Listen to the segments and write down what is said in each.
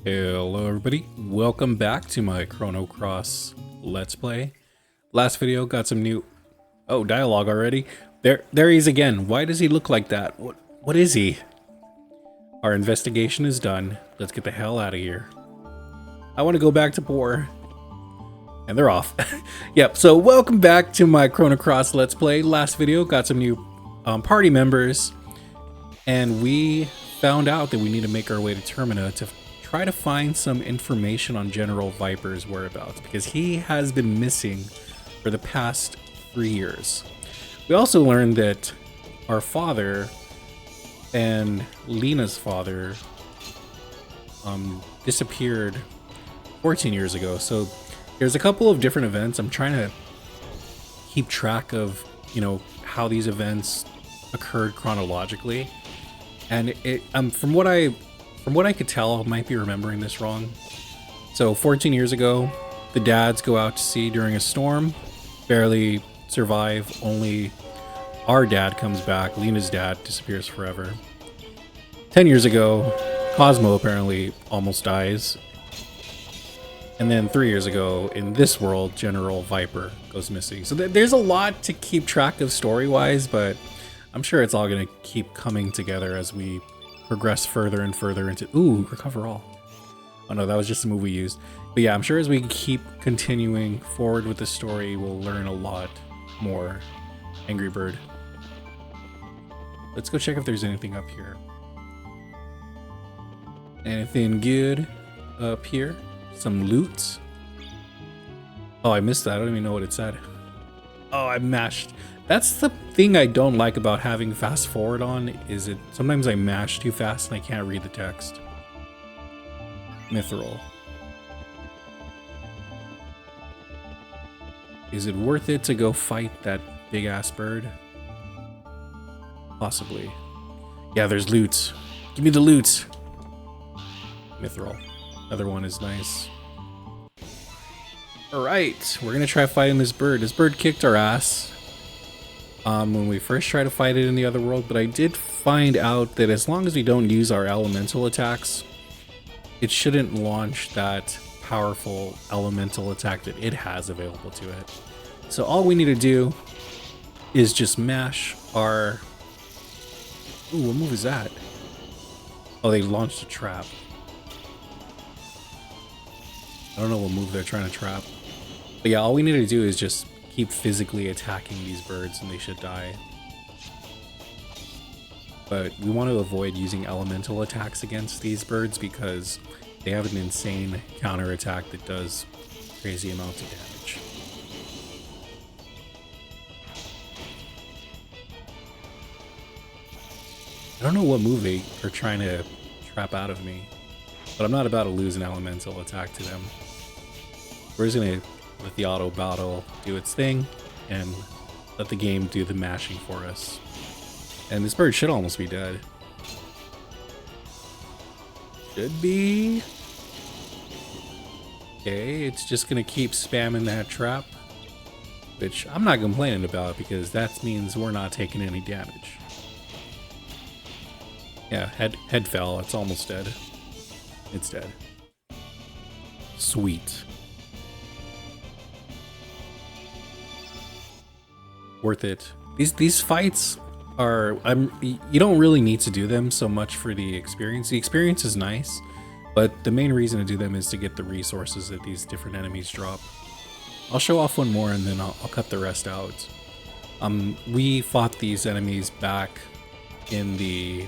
Hello everybody, welcome back to my Chrono Cross Let's Play. Last video got some new dialogue already. There he is again. Why does he look like that? What is he? Our investigation is done. Let's get the hell out of here. I want to go back to Boar. And they're off. Yep, so welcome back to my Chrono Cross Let's Play. Last video got some new party members. And we found out that we need to make our way to Termina to try to find some information on General Viper's whereabouts, because he has been missing for the past 3 years. We also learned that our father and Lena's father disappeared 14 years ago. So there's a couple of different events. I'm trying to keep track of, how these events occurred chronologically. And from what I could tell, I might be remembering this wrong. So 14 years ago, the dads go out to sea during a storm, barely survive. Only our dad comes back. Lena's dad disappears forever. 10 years ago, Cosmo apparently almost dies. And then 3 years ago, in this world, General Viper goes missing. So there's a lot to keep track of story-wise, but I'm sure it's all going to keep coming together as we progress further and further into... Ooh, recover all. Oh no, that was just a move we used. But yeah, I'm sure as we keep continuing forward with the story, we'll learn a lot more. Angry Bird. Let's go check if there's anything up here. Anything good up here? Some loot. Oh, I missed that. I don't even know what it said. Oh, I mashed. That's the thing I don't like about having fast forward on, is it sometimes I mash too fast and I can't read the text. Mithril. Is it worth it to go fight that big ass bird? Possibly. Yeah, there's loot. Give me the loot. Mithril. Other one is nice. Alright, we're gonna try fighting this bird. This bird kicked our ass when we first tried to fight it in the other world, but I did find out that as long as we don't use our elemental attacks, it shouldn't launch that powerful elemental attack that it has available to it. So all we need to do is just mash our... Ooh, what move is that? Oh, they launched a trap. I don't know what move they're trying to trap. But yeah, all we need to do is just keep physically attacking these birds and they should die. But we want to avoid using elemental attacks against these birds because they have an insane counterattack that does crazy amounts of damage. I don't know what move they are trying to trap out of me, but I'm not about to lose an elemental attack to them. We're just gonna let the auto battle do its thing and let the game do the mashing for us. And this bird should almost be dead. Should be. Okay, it's just gonna keep spamming that trap, which I'm not complaining about because that means we're not taking any damage. Yeah, head fell. It's almost dead. It's dead. Sweet. Worth it. These fights are... you don't really need to do them so much for the experience. The experience is nice, but the main reason to do them is to get the resources that these different enemies drop. I'll show off one more and then I'll cut the rest out. We fought these enemies back in the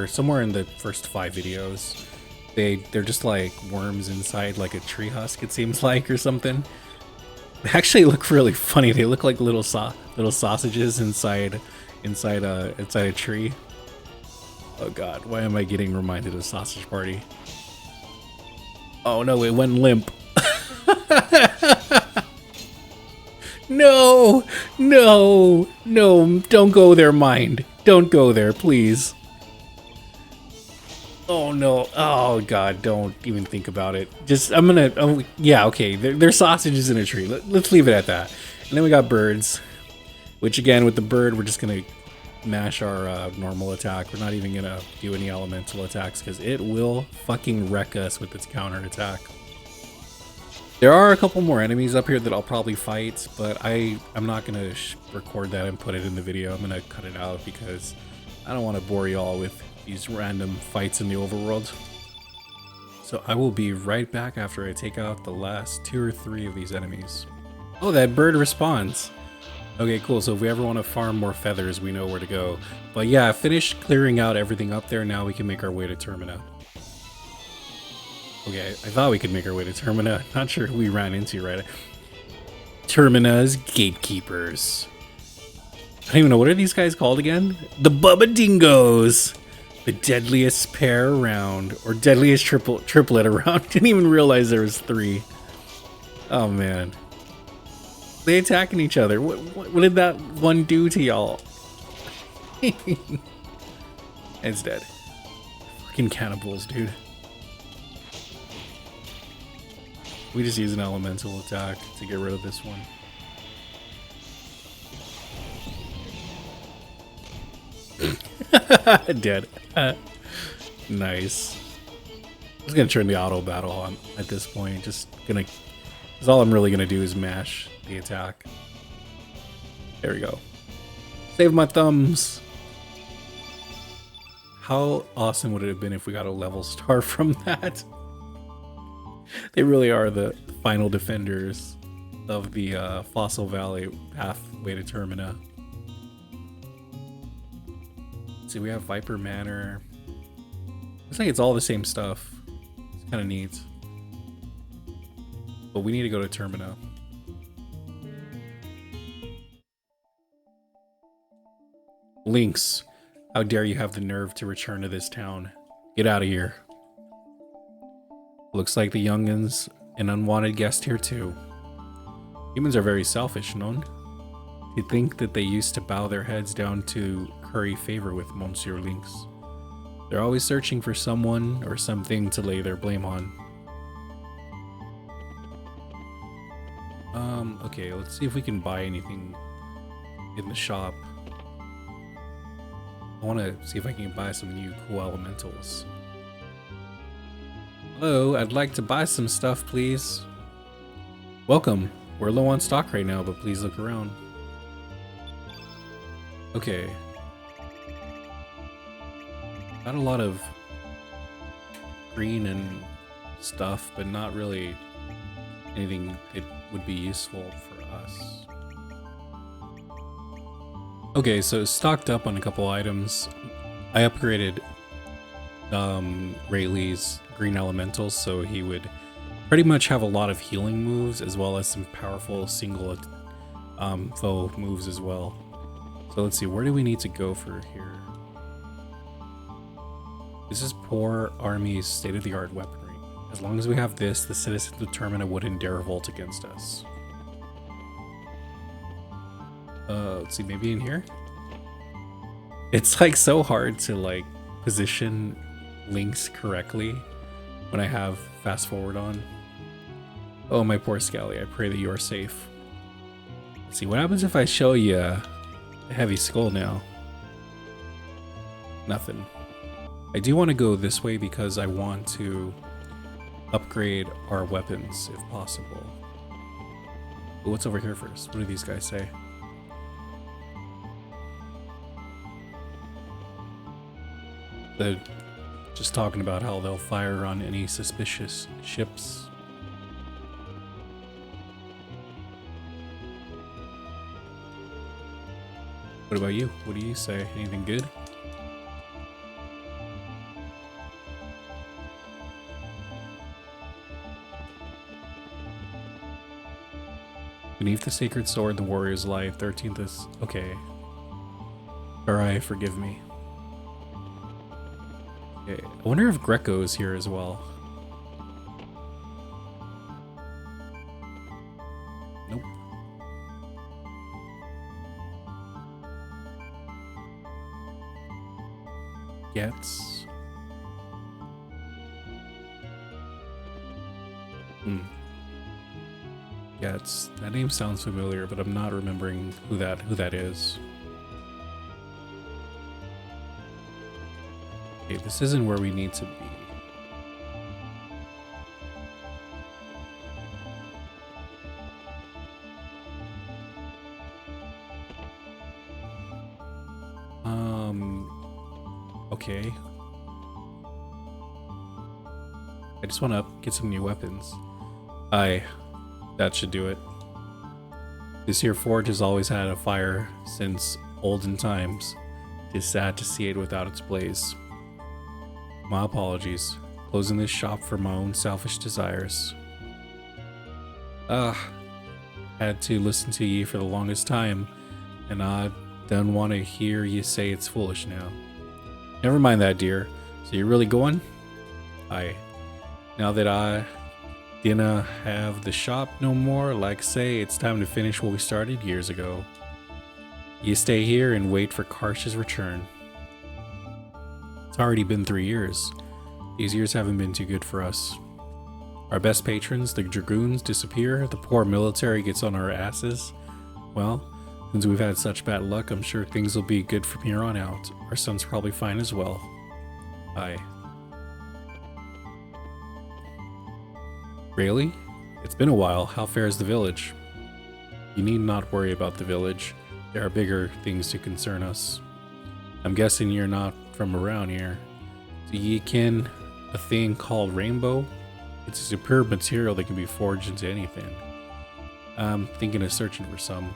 somewhere in the first 5 videos. They're just like worms inside like a tree husk, it seems like, or something. They actually look really funny. They look like little sausages inside a tree. Oh god, why am I getting reminded of Sausage Party? Oh no, it went limp. No, no, no, don't go there, mind. Don't go there, please. Oh no, oh god, don't even think about it. Just, yeah, okay, they're sausages in a tree. Let's leave it at that. And then we got birds, which again, with the bird, we're just gonna mash our normal attack. We're not even gonna do any elemental attacks because it will fucking wreck us with its counter attack. There are a couple more enemies up here that I'll probably fight, but I'm not gonna record that and put it in the video. I'm gonna cut it out because I don't want to bore y'all with these random fights in the overworld. So I will be right back after I take out the last 2 or 3 of these enemies. Oh, that bird responds. Okay, cool. So if we ever want to farm more feathers, we know where to go. But yeah, finished clearing out everything up there. Now we can make our way to Termina. Okay, I thought we could make our way to Termina. Not sure who we ran into, right? Termina's gatekeepers. I don't even know. What are these guys called again? The Bubba Dingoes. The deadliest pair around. Or deadliest triplet around. Didn't even realize there was 3. Oh, man. They attacking each other. What did that one do to y'all? It's dead. Fucking cannibals, dude. We just use an elemental attack to get rid of this one. Dead. Nice. I'm just gonna turn the auto battle on at this point. Just gonna, because all I'm really gonna do is mash the attack. There we go. Save my thumbs. How awesome would it have been if we got a level star from that? They really are the final defenders of the Fossil Valley pathway to Termina. Let's see, we have Viper Manor. Looks like it's all the same stuff. It's kind of neat. But we need to go to Termina. Lynx, how dare you have the nerve to return to this town? Get out of here. Looks like the youngins an unwanted guest here too. Humans are very selfish, non? You'd think that they used to bow their heads down to curry favor with Monsieur Lynx. They're always searching for someone or something to lay their blame on. Okay, let's see if we can buy anything in the shop. I want to see if I can buy some new cool elementals. Hello, I'd like to buy some stuff, please. Welcome. We're low on stock right now, but please look around. Okay. Got a lot of green and stuff, but not really anything that would be useful for us. Okay, so stocked up on a couple items. I upgraded Rayleigh's green elementals, so he would pretty much have a lot of healing moves as well as some powerful single foe moves as well. So let's see, where do we need to go for here? This is poor army's state-of-the-art weaponry. As long as we have this, the citizens of Termina wouldn't dare revolt against us. Let's see, maybe in here? It's like so hard to like position links correctly when I have fast forward on. Oh, my poor Scally, I pray that you are safe. Let's see, what happens if I show you a heavy skull now? Nothing. I do want to go this way because I want to upgrade our weapons if possible. But what's over here first? What do these guys say? They're just talking about how they'll fire on any suspicious ships. What about you? What do you say? Anything good? Beneath the sacred sword, the warrior's life. 13th is... okay. Alright, forgive me. Okay, I wonder if Greco's here as well. Nope. Gets. Gets. That name sounds familiar, but I'm not remembering who that is. Okay, this isn't where we need to be. Okay. I just want to get some new weapons. That should do it. This here forge has always had a fire since olden times. It is sad to see it without its blaze. My apologies. Closing this shop for my own selfish desires. Had to listen to ye for the longest time, and I don't want to hear you say it's foolish now. Never mind that, dear. So you're really going? Aye. Now that I dinna have the shop no more, like say, it's time to finish what we started years ago. You stay here and wait for Karsh's return. It's already been 3 years. These years haven't been too good for us. Our best patrons, the Dragoons, disappear, the poor military gets on our asses. Well, since we've had such bad luck, I'm sure things will be good from here on out. Our son's probably fine as well. Aye. Really? It's been a while. How fares the village? You need not worry about the village. There are bigger things to concern us. I'm guessing you're not from around here. Do ye ken a thing called rainbow? It's a superb material that can be forged into anything. I'm thinking of searching for some.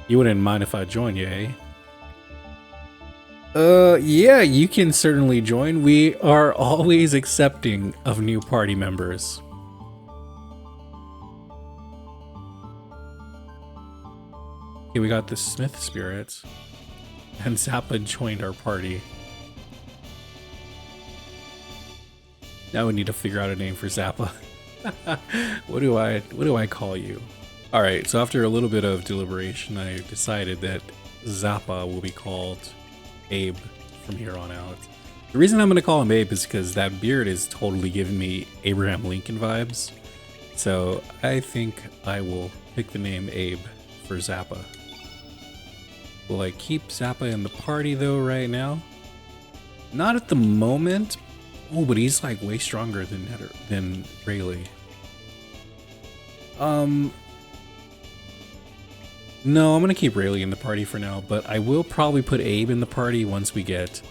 You wouldn't mind if I joined you, eh? Yeah, you can certainly join. We are always accepting of new party members. Okay, we got the Smith Spirits. And Zappa joined our party. Now we need to figure out a name for Zappa. What do I call you? Alright, so after a little bit of deliberation, I decided that Zappa will be called Abe from here on out. The reason I'm going to call him Abe is because that beard is totally giving me Abraham Lincoln vibes. So I think I will pick the name Abe for Zappa. Will I keep Zappa in the party though right now? Not at the moment. Oh, but he's like way stronger than Rayleigh. No, I'm gonna keep Rayleigh in the party for now, but I will probably put Abe in the party once we get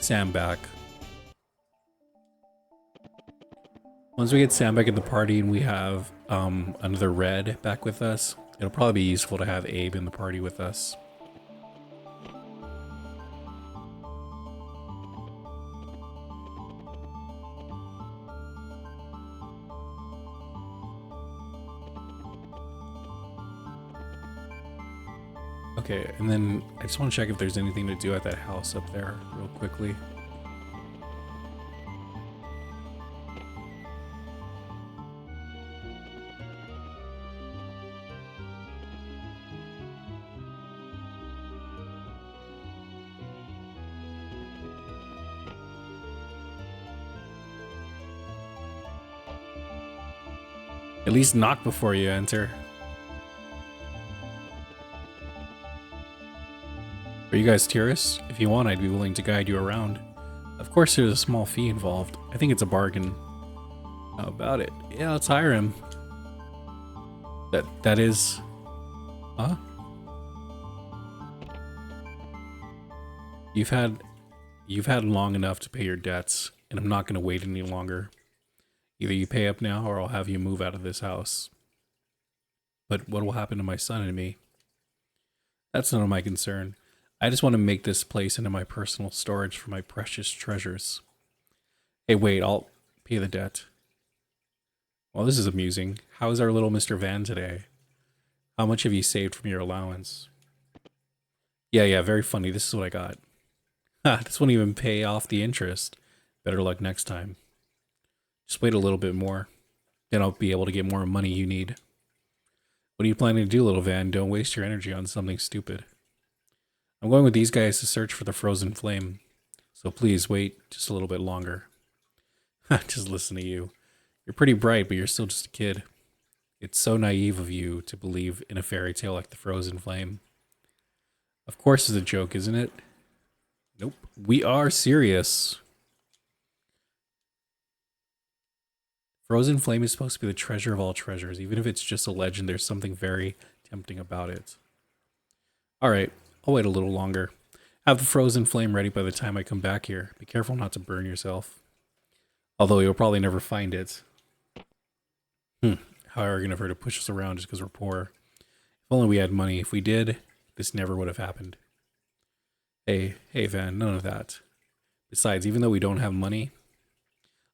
Sam back. Once we get Sam back in the party and we have another Red back with us, it'll probably be useful to have Abe in the party with us. Okay, and then I just want to check if there's anything to do at that house up there real quickly. At least knock before you enter. Are you guys tourists? If you want, I'd be willing to guide you around. Of course, there's a small fee involved. I think it's a bargain. How about it? Yeah, let's hire him. That is... Huh? You've had long enough to pay your debts, and I'm not going to wait any longer. Either you pay up now, or I'll have you move out of this house. But what will happen to my son and me? That's none of my concern. I just want to make this place into my personal storage for my precious treasures. Hey, wait, I'll pay the debt. Well, this is amusing. How is our little Mr. Van today? How much have you saved from your allowance? Yeah, very funny. This is what I got. Ha, this won't even pay off the interest. Better luck next time. Just wait a little bit more. Then I'll be able to get more money you need. What are you planning to do, little Van? Don't waste your energy on something stupid. I'm going with these guys to search for the frozen flame. So please wait just a little bit longer. Just listen to you. You're pretty bright, but you're still just a kid. It's so naive of you to believe in a fairy tale like the frozen flame. Of course it's a joke, isn't it? Nope. We are serious. Frozen Flame is supposed to be the treasure of all treasures. Even if it's just a legend, there's something very tempting about it. Alright, I'll wait a little longer. Have the Frozen Flame ready by the time I come back here. Be careful not to burn yourself. Although you'll probably never find it. How arrogant of her to push us around just because we're poor. If only we had money. If we did, this never would have happened. Hey, Van, none of that. Besides, even though we don't have money,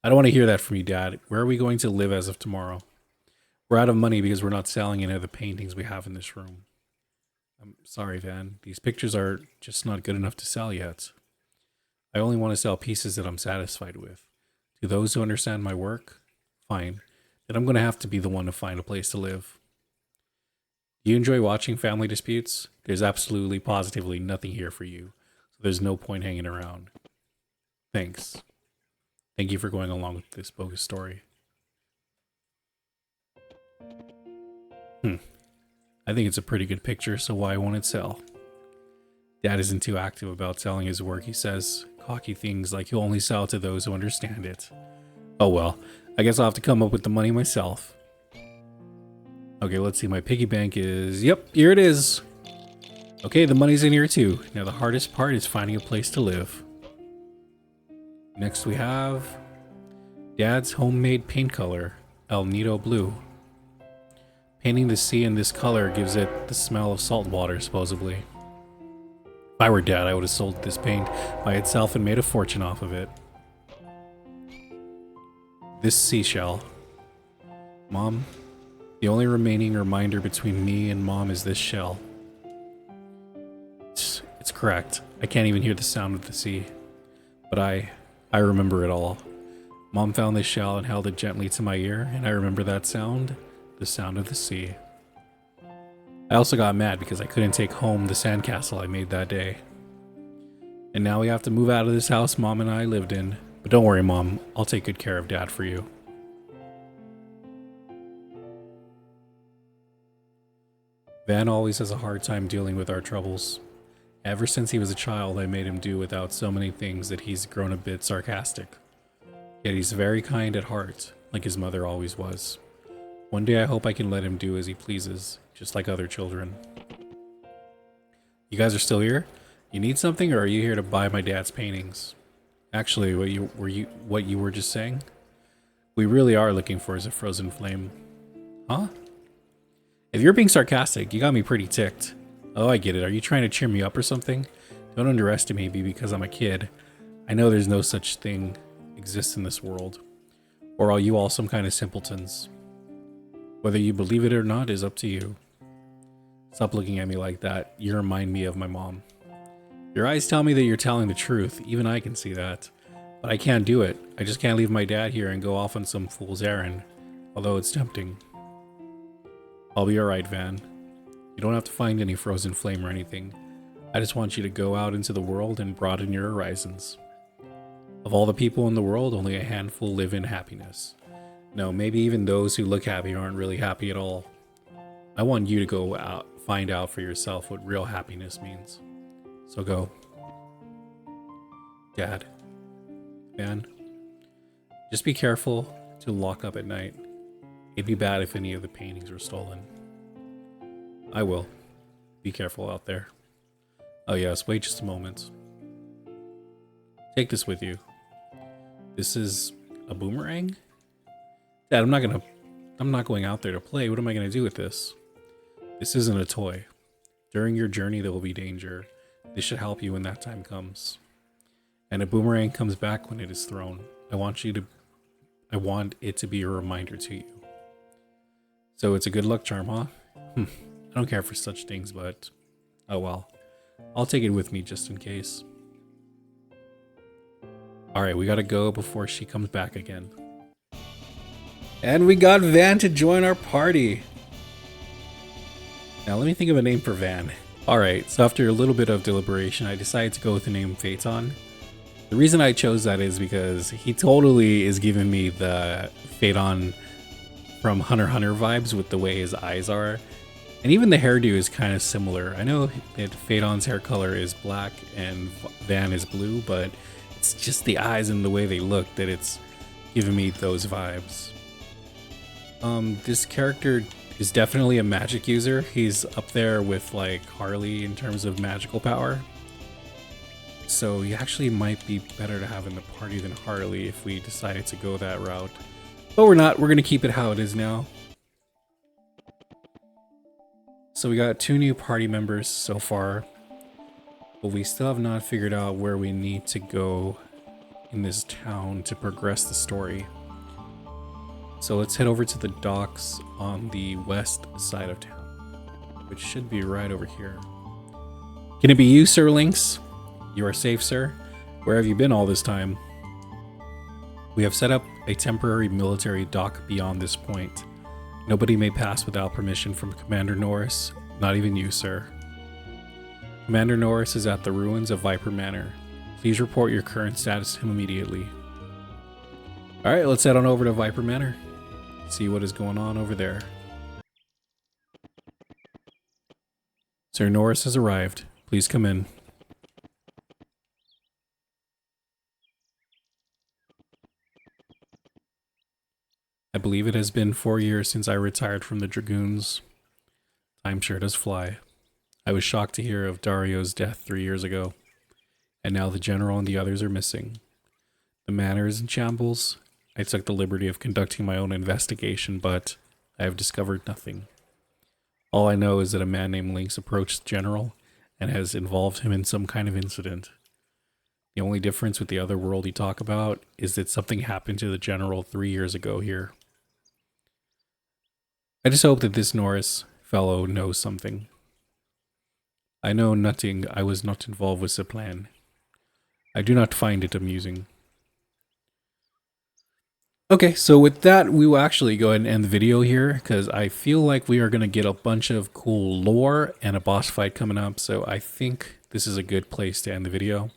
I don't want to hear that from you, Dad. Where are we going to live as of tomorrow? We're out of money because we're not selling any of the paintings we have in this room. I'm sorry, Van. These pictures are just not good enough to sell yet. I only want to sell pieces that I'm satisfied with. To those who understand my work, fine. Then I'm going to have to be the one to find a place to live. Do you enjoy watching family disputes? There's absolutely, positively nothing here for you. So there's no point hanging around. Thanks. Thank you for going along with this bogus story. I think it's a pretty good picture, so why won't it sell? Dad isn't too active about selling his work, he says. Cocky things like he'll only sell to those who understand it. Oh well, I guess I'll have to come up with the money myself. Okay, let's see, my piggy bank is... Yep, here it is. Okay, the money's in here too. Now the hardest part is finding a place to live. Next we have... Dad's homemade paint color, El Nido Blue. Painting the sea in this color gives it the smell of salt water, supposedly. If I were Dad, I would have sold this paint by itself and made a fortune off of it. This seashell. Mom, the only remaining reminder between me and Mom is this shell. It's correct. I can't even hear the sound of the sea. But I remember it all. Mom found this shell and held it gently to my ear, and I remember that sound. The sound of the sea. I also got mad because I couldn't take home the sandcastle I made that day. And now we have to move out of this house Mom and I lived in. But don't worry, Mom. I'll take good care of Dad for you. Van always has a hard time dealing with our troubles. Ever since he was a child, I made him do without so many things that he's grown a bit sarcastic. Yet he's very kind at heart, like his mother always was. One day I hope I can let him do as he pleases, just like other children. You guys are still here? You need something, or are you here to buy my dad's paintings? Actually, what you were just saying? We really are looking for is a frozen flame. Huh? If you're being sarcastic, you got me pretty ticked. Oh, I get it. Are you trying to cheer me up or something? Don't underestimate me because I'm a kid. I know there's no such thing exists in this world. Or are you all some kind of simpletons? Whether you believe it or not is up to you. Stop looking at me like that. You remind me of my mom. Your eyes tell me that you're telling the truth. Even I can see that. But I can't do it. I just can't leave my dad here and go off on some fool's errand. Although it's tempting. I'll be alright, Van. You don't have to find any frozen flame or anything. I just want you to go out into the world and broaden your horizons. Of all the people in the world, only a handful live in happiness. No, maybe even those who look happy aren't really happy at all. I want you to go out, find out for yourself what real happiness means. So go. Dad. Van. Just be careful to lock up at night. It'd be bad if any of the paintings were stolen. I will. Be careful out there. Oh yes, wait just a moment. Take this with you. This is a boomerang? Dad, I'm not going out there to play. What am I going to do with this? This isn't a toy. During your journey, there will be danger. This should help you when that time comes. And a boomerang comes back when it is thrown. I want it to be a reminder to you. So it's a good luck charm, huh? I don't care for such things, but oh well. I'll take it with me just in case. Alright, we gotta go before she comes back again. And we got Van to join our party. Now let me think of a name for Van. Alright, so after a little bit of deliberation, I decided to go with the name Phaeton. The reason I chose that is because he totally is giving me the Phaeton from Hunter x Hunter vibes with the way his eyes are. And even the hairdo is kind of similar. I know that Phaeton's hair color is black and Van is blue, but it's just the eyes and the way they look that it's giving me those vibes. This character is definitely a magic user. He's up there with like Harley in terms of magical power. So he actually might be better to have in the party than Harley if we decided to go that route. But we're not. We're going to keep it how it is now. So we got 2 new party members so far. But we still have not figured out where we need to go in this town to progress the story. So let's head over to the docks on the west side of town, which should be right over here. Can it be you, Sir Lynx? You are safe, sir. Where have you been all this time? We have set up a temporary military dock beyond this point. Nobody may pass without permission from Commander Norris, not even you, sir. Commander Norris is at the ruins of Viper Manor. Please report your current status to him immediately. Alright, let's head on over to Viper Manor. See what is going on over there. Sir Norris has arrived. Please come in. I believe it has been 4 years since I retired from the Dragoons. Time sure does fly. I was shocked to hear of Dario's death 3 years ago, and now the general and the others are missing. The manor is in shambles. I took the liberty of conducting my own investigation, but I have discovered nothing. All I know is that a man named Lynx approached the general and has involved him in some kind of incident. The only difference with the other world you talk about is that something happened to the general 3 years ago here. I just hope that this Norris fellow knows something. I know nothing. I was not involved with the plan. I do not find it amusing. Okay, so with that, we will actually go ahead and end the video here because I feel like we are going to get a bunch of cool lore and a boss fight coming up. So I think this is a good place to end the video.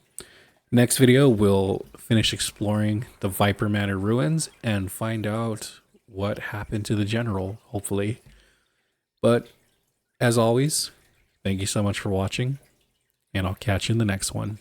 Next video, we'll finish exploring the Viper Manor ruins and find out what happened to the general, hopefully. But as always, thank you so much for watching, and I'll catch you in the next one.